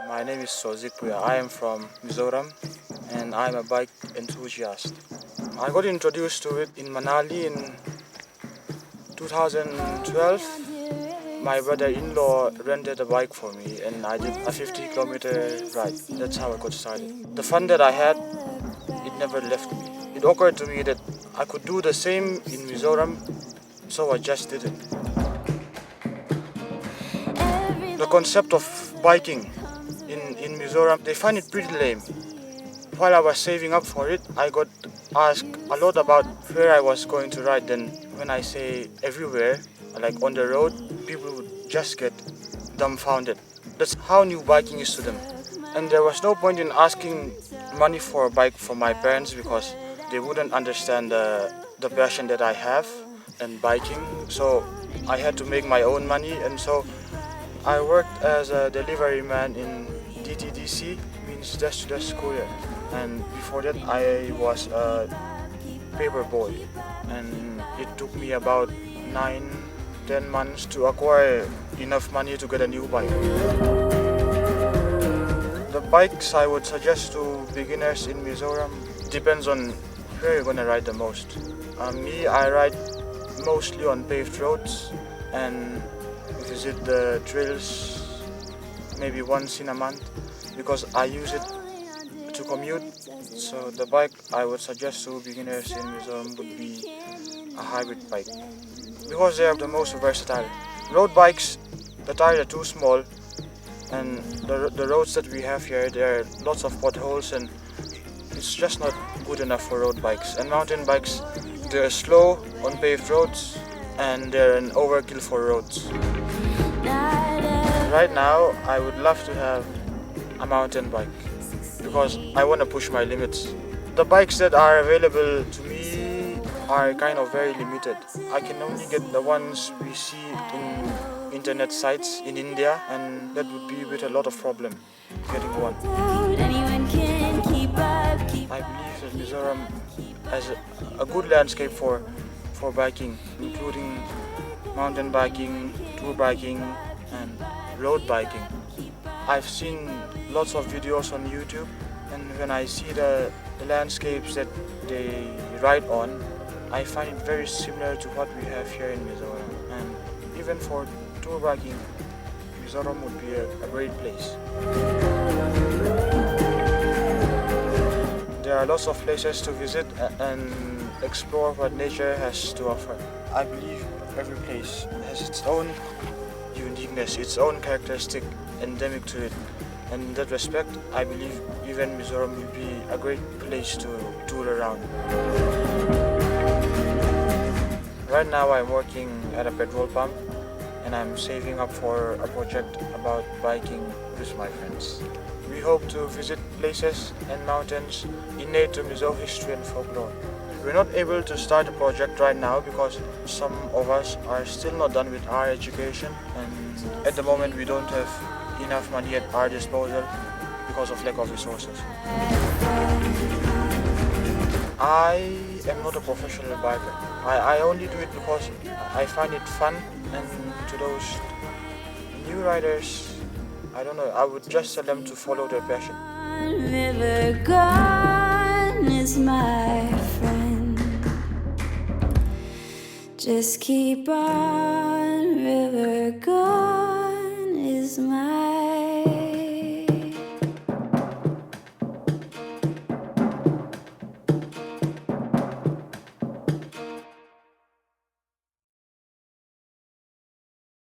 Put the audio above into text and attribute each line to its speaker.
Speaker 1: My name is Chuauzikpuia. I am from Mizoram and I'm a bike enthusiast. I got introduced to it in Manali in 2012. My brother-in-law rented a bike for me and I did a 50-kilometer ride. That's how I got started. The fun that I had, it never left me. It occurred to me that I could do the same in Mizoram, so I just did it. The concept of biking in Mizoram, they find it pretty lame. While I was saving up for it, I got asked a lot about where I was going to ride. Then when I say everywhere, like on the road, people would just get dumbfounded. That's how new biking is to them. And there was no point in asking money for a bike from my parents because they wouldn't understand the passion that I have in biking. So I had to make my own money, and so I worked as a delivery man in DTDC, means desk-to-desk courier. And before that I was a paper boy, and it took me about 9-10 months to acquire enough money to get a new bike. The bikes I would suggest to beginners in Mizoram depends on where you're gonna ride the most. I ride mostly on paved roads and visit the trails maybe once in a month because I use it to commute. So the bike I would suggest to beginners in Mizoram would be a hybrid bike because they are the most versatile. Road bikes, the tires are too small, and the roads that we have here, there are lots of potholes and it's just not good enough for road bikes. And mountain bikes, they're slow on paved roads and they're an overkill for roads. Right now I would love to have a mountain bike because I want to push my limits. The bikes that are available to me are kind of very limited. I can only get the ones we see in internet sites in India, and that would be with a lot of problem getting one. I believe that Mizoram has a good landscape for biking, including mountain biking, tour biking and road biking. I've seen lots of videos on YouTube, and when I see the landscapes that they ride on, I find it very similar to what we have here in Mizoram. And even for tour biking, Mizoram would be a great place. There are lots of places to visit and explore what nature has to offer. I believe every place has its own uniqueness, its own characteristic endemic to it. And in that respect, I believe even Mizoram will be a great place to tour around. Right now I'm working at a petrol pump and I'm saving up for a project about biking with my friends. We hope to visit places and mountains innate to Mizo history and folklore. We're not able to start a project right now because some of us are still not done with our education, and at the moment we don't have enough money at our disposal because of lack of resources. I am not a professional biker. I only do it because I find it fun, and to those new riders, I don't know, I would just tell them to follow their passion. River gone is my friend. Just keep on, river gone.